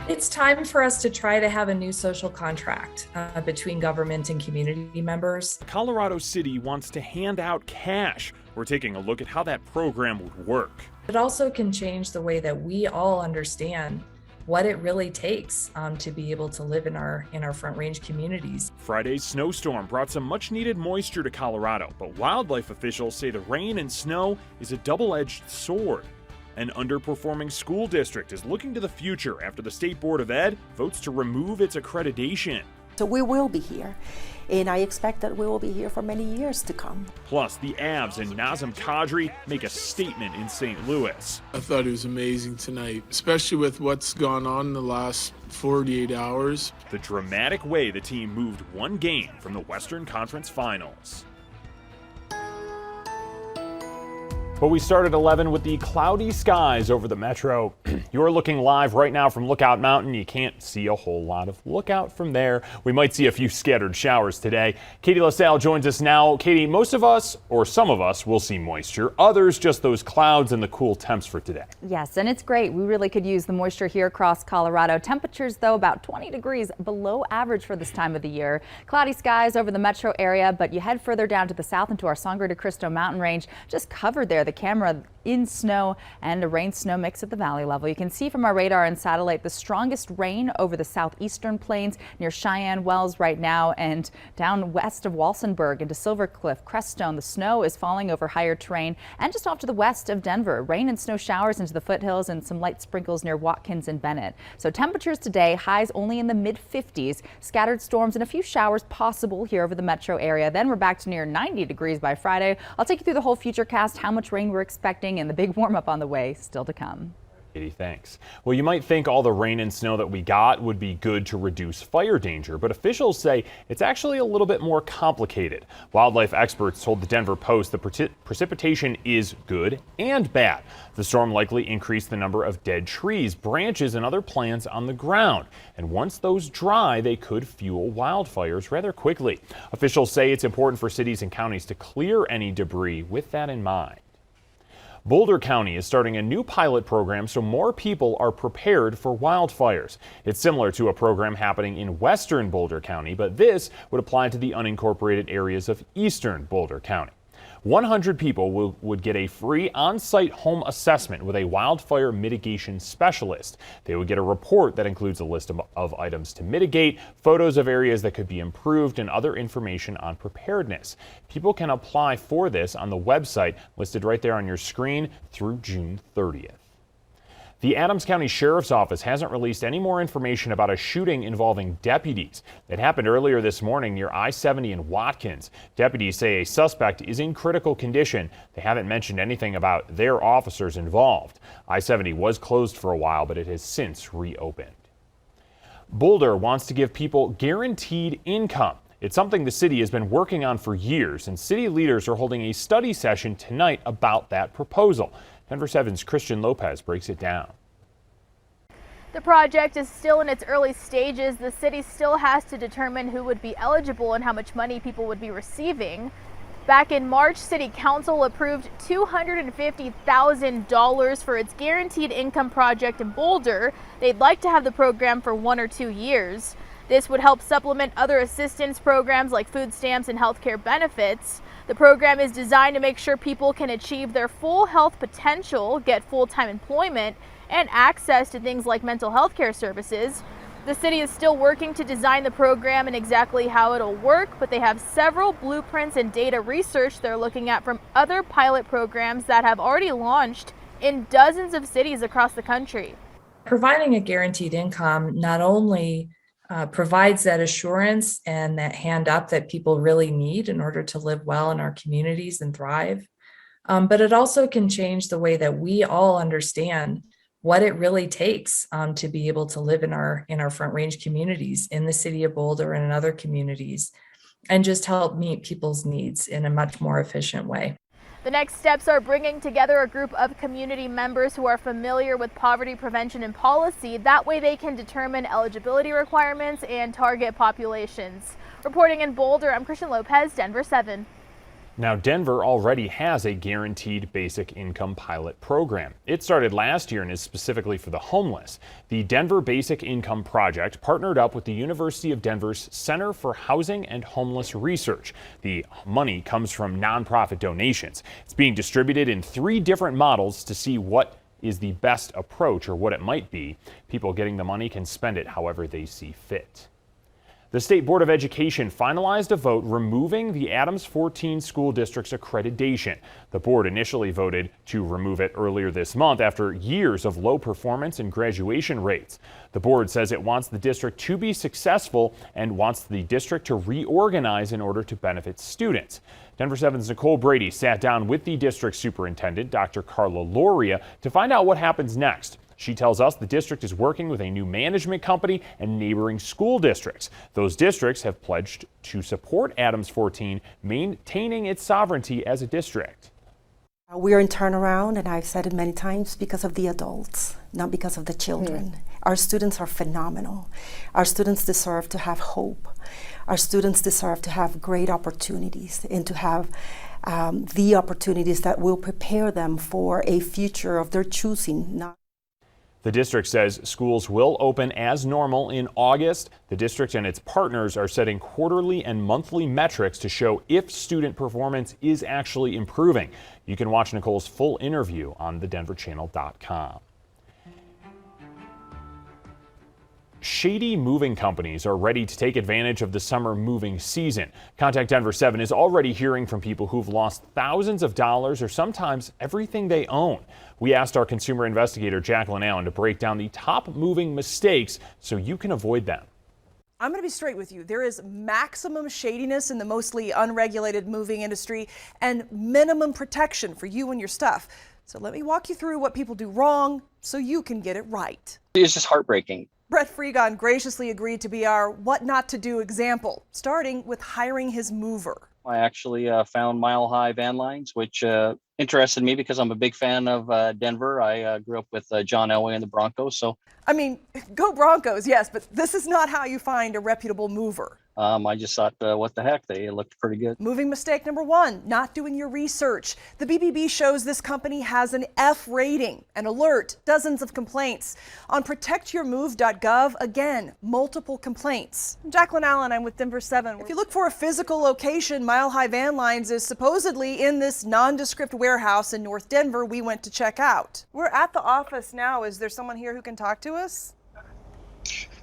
It's time for us to try to have a new social contract between government and community members. Colorado City wants to hand out cash. We're taking a look at how that program would work. It also can change the way that we all understand what it really takes to be able to live in our Front Range communities. Friday's snowstorm brought some much-needed moisture to Colorado, but wildlife officials say the rain and snow is a double-edged sword. An underperforming school district is looking to the future after the State Board of Ed votes to remove its accreditation. So we will be here, and I expect that we will be here for many years to come. Plus, the Avs and Nazem Kadri make a statement in St. Louis. I thought it was amazing tonight, especially with what's gone on in the last 48 hours. The dramatic way the team moved one game from the Western Conference Finals. But we start at 11 with the cloudy skies over the metro. You're looking live right now from Lookout Mountain. You can't see a whole lot of lookout from there. We might see a few scattered showers today. Katie LaSalle joins us now. Katie, most of us, or some of us, will see moisture. Others, just those clouds and the cool temps for today. Yes, and it's great. We really could use the moisture here across Colorado. Temperatures, though, about 20 degrees below average for this time of the year. Cloudy skies over the metro area, but you head further down to the south into our Sangre de Cristo mountain range, just covered there. The camera in snow and a rain-snow mix at the valley level. You can see from our radar and satellite the strongest rain over the southeastern plains near Cheyenne Wells right now, and down west of Walsenburg into Silver Cliff, Crestone. The snow is falling over higher terrain, and just off to the west of Denver. Rain and snow showers into the foothills and some light sprinkles near Watkins and Bennett. So temperatures today, highs only in the mid-50s. Scattered storms and a few showers possible here over the metro area. Then we're back to near 90 degrees by Friday. I'll take you through the whole futurecast, how much rain we're expecting, and the big warm up on the way still to come. Katie, thanks. Well, you might think all the rain and snow that we got would be good to reduce fire danger, but officials say it's actually a little bit more complicated. Wildlife experts told the Denver Post the precipitation is good and bad. The storm likely increased the number of dead trees, branches, and other plants on the ground. And once those dry, they could fuel wildfires rather quickly. Officials say it's important for cities and counties to clear any debris with that in mind. Boulder County is starting a new pilot program so more people are prepared for wildfires. It's similar to a program happening in western Boulder County, but this would apply to the unincorporated areas of eastern Boulder County. 100 people would get a free on-site home assessment with a wildfire mitigation specialist. They would get a report that includes a list of items to mitigate, photos of areas that could be improved, and other information on preparedness. People can apply for this on the website listed right there on your screen through June 30th. The Adams County Sheriff's Office hasn't released any more information about a shooting involving deputies. It happened earlier this morning near I-70 in Watkins. Deputies say a suspect is in critical condition. They haven't mentioned anything about their officers involved. I-70 was closed for a while, but it has since reopened. Boulder wants to give people guaranteed income. It's something the city has been working on for years, and city leaders are holding a study session tonight about that proposal. Denver 7's Christian Lopez breaks it down. The project is still in its early stages. The city still has to determine who would be eligible and how much money people would be receiving. Back in March, City Council approved $250,000 for its guaranteed income project in Boulder. They'd like to have the program for 1 or 2 years. This would help supplement other assistance programs like food stamps and healthcare benefits. The program is designed to make sure people can achieve their full health potential, get full-time employment, and access to things like mental health care services. The city is still working to design the program and exactly how it'll work, but they have several blueprints and data research they're looking at from other pilot programs that have already launched in dozens of cities across the country. Providing a guaranteed income not only provides that assurance and that hand up that people really need in order to live well in our communities and thrive. But it also can change the way that we all understand what it really takes to be able to live in our Front Range communities, in the city of Boulder and in other communities, and just help meet people's needs in a much more efficient way. The next steps are bringing together a group of community members who are familiar with poverty prevention and policy. That way they can determine eligibility requirements and target populations. Reporting in Boulder, I'm Christian Lopez, Denver 7. Now, Denver already has a guaranteed basic income pilot program. It started last year and is specifically for the homeless. The Denver Basic Income Project partnered up with the University of Denver's Center for Housing and Homeless Research. The money comes from nonprofit donations. It's being distributed in 3 different models to see what is the best approach or what it might be. People getting the money can spend it however they see fit. The State Board of Education finalized a vote removing the Adams 14 school district's accreditation. The board initially voted to remove it earlier this month after years of low performance and graduation rates. The board says it wants the district to be successful and wants the district to reorganize in order to benefit students. Denver 7's Nicole Brady sat down with the district superintendent, Dr. Carla Loria, to find out what happens next. She tells us the district is working with a new management company and neighboring school districts. Those districts have pledged to support Adams 14, maintaining its sovereignty as a district. We're in turnaround, and I've said it many times, because of the adults, not because of the children. Our students are phenomenal. Our students deserve to have hope. Our students deserve to have great opportunities and to have the opportunities that will prepare them for a future of their choosing. The district says schools will open as normal in August. The district and its partners are setting quarterly and monthly metrics to show if student performance is actually improving. You can watch Nicole's full interview on thedenverchannel.com. Shady moving companies are ready to take advantage of the summer moving season. Contact Denver 7 is already hearing from people who've lost thousands of dollars or sometimes everything they own. We asked our consumer investigator Jacqueline Allen to break down the top moving mistakes so you can avoid them. I'm going to be straight with you. There is maximum shadiness in the mostly unregulated moving industry and minimum protection for you and your stuff. So let me walk you through what people do wrong so you can get it right. It's just heartbreaking. Brett Freegon graciously agreed to be our what not to do example, starting with hiring his mover. I actually found Mile High Van Lines, which interested me because I'm a big fan of Denver. I grew up with John Elway and the Broncos. So, I mean, go Broncos, yes, but this is not how you find a reputable mover. I just thought, what the heck, they looked pretty good. Moving mistake number 1, not doing your research. The BBB shows this company has an F rating, an alert, dozens of complaints. On protectyourmove.gov, again, multiple complaints. I'm Jacqueline Allen, I'm with Denver 7. If you look for a physical location, Mile High Van Lines is supposedly in this nondescript warehouse in North Denver we went to check out. We're at the office now. Is there someone here who can talk to us?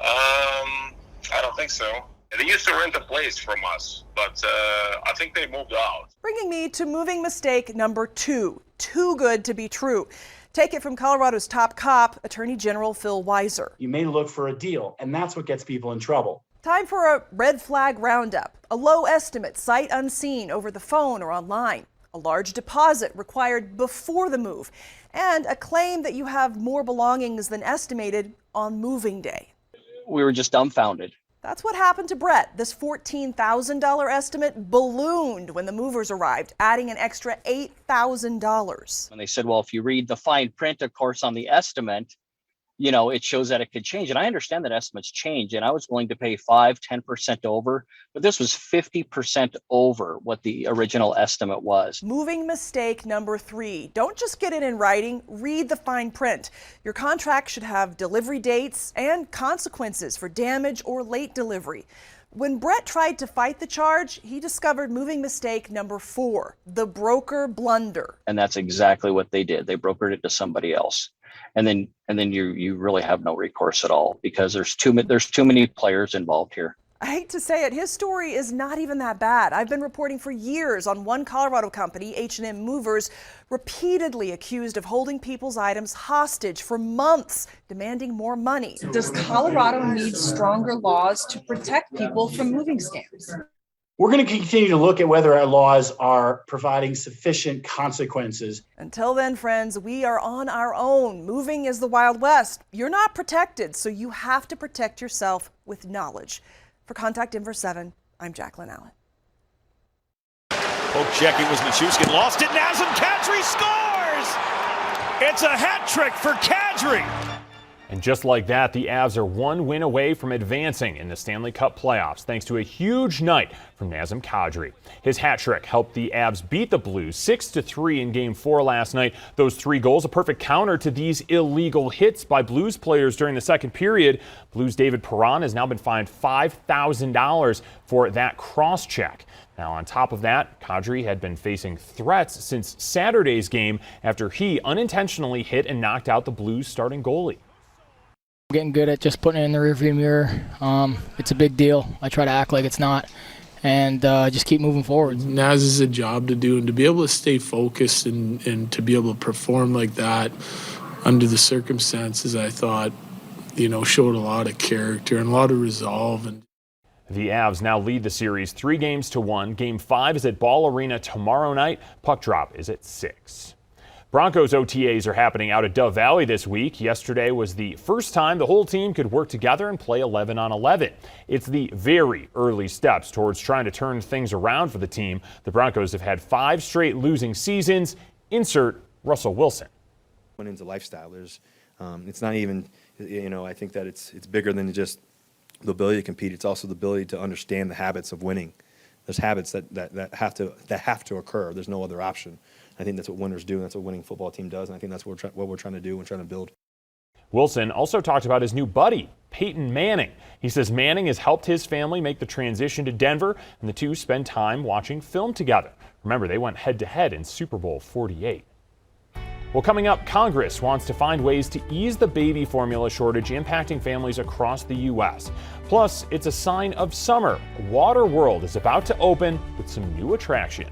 I don't think so. They used to rent a place from us, but I think they moved out. Bringing me to moving mistake number 2. Too good to be true. Take it from Colorado's top cop, Attorney General Phil Weiser. You may look for a deal, and that's what gets people in trouble. Time for a red flag roundup. A low estimate, sight unseen, over the phone or online. A large deposit required before the move. And a claim that you have more belongings than estimated on moving day. We were just dumbfounded. That's what happened to Brett. This $14,000 estimate ballooned when the movers arrived, adding an extra $8,000. And they said, well, if you read the fine print, of course, on the estimate, you know, it shows that it could change. And I understand that estimates change, and I was willing to pay 5-10% over, but this was 50% over what the original estimate was. Moving mistake number 3. Don't just get it in writing, read the fine print. Your contract should have delivery dates and consequences for damage or late delivery. When Brett tried to fight the charge, he discovered moving mistake number 4, the broker blunder. And that's exactly what they did. They brokered it to somebody else. And then you really have no recourse at all because there's too many players involved here. I hate to say it, his story is not even that bad. I've been reporting for years on one Colorado company, H&M Movers, repeatedly accused of holding people's items hostage for months, demanding more money. Does Colorado need stronger laws to protect people from moving scams? We're going to continue to look at whether our laws are providing sufficient consequences. Until then, friends, we are on our own. Moving is the Wild West. You're not protected, so you have to protect yourself with knowledge. For Contact Denver 7, I'm Jacqueline Allen. Poke checking was Nichushkin, lost it. Nazem Kadri scores! It's a hat trick for Kadri. And just like that, the Avs are one win away from advancing in the Stanley Cup playoffs thanks to a huge night from Nazem Kadri. His hat trick helped the Avs beat the Blues 6-3 in Game 4 last night. Those 3 goals, a perfect counter to these illegal hits by Blues players during the second period. Blues' David Perron has now been fined $5,000 for that cross-check. Now, on top of that, Kadri had been facing threats since Saturday's game after he unintentionally hit and knocked out the Blues' starting goalie. Getting good at just putting it in the rearview mirror. It's a big deal. I try to act like it's not, and just keep moving forward. Naz is a job to do, and to be able to stay focused and to be able to perform like that under the circumstances, I thought, showed a lot of character and a lot of resolve. And the Avs now lead the series 3-1. Game 5 is at Ball Arena tomorrow night. Puck drop is at 6. Broncos OTAs are happening out at Dove Valley this week. Yesterday was the first time the whole team could work together and play 11-on-11. It's the very early steps towards trying to turn things around for the team. The Broncos have had 5 straight losing seasons. Insert Russell Wilson. Winning's a lifestyle. It's not even, I think that it's bigger than just the ability to compete. It's also the ability to understand the habits of winning. There's habits that have to occur. There's no other option. I think that's what winners do, and that's what a winning football team does, and I think that's what we're trying to do and trying to build. Wilson also talked about his new buddy, Peyton Manning. He says Manning has helped his family make the transition to Denver, and the two spend time watching film together. Remember, they went head-to-head in Super Bowl 48. Well, coming up, Congress wants to find ways to ease the baby formula shortage impacting families across the U.S. Plus, it's a sign of summer. Water World is about to open with some new attraction.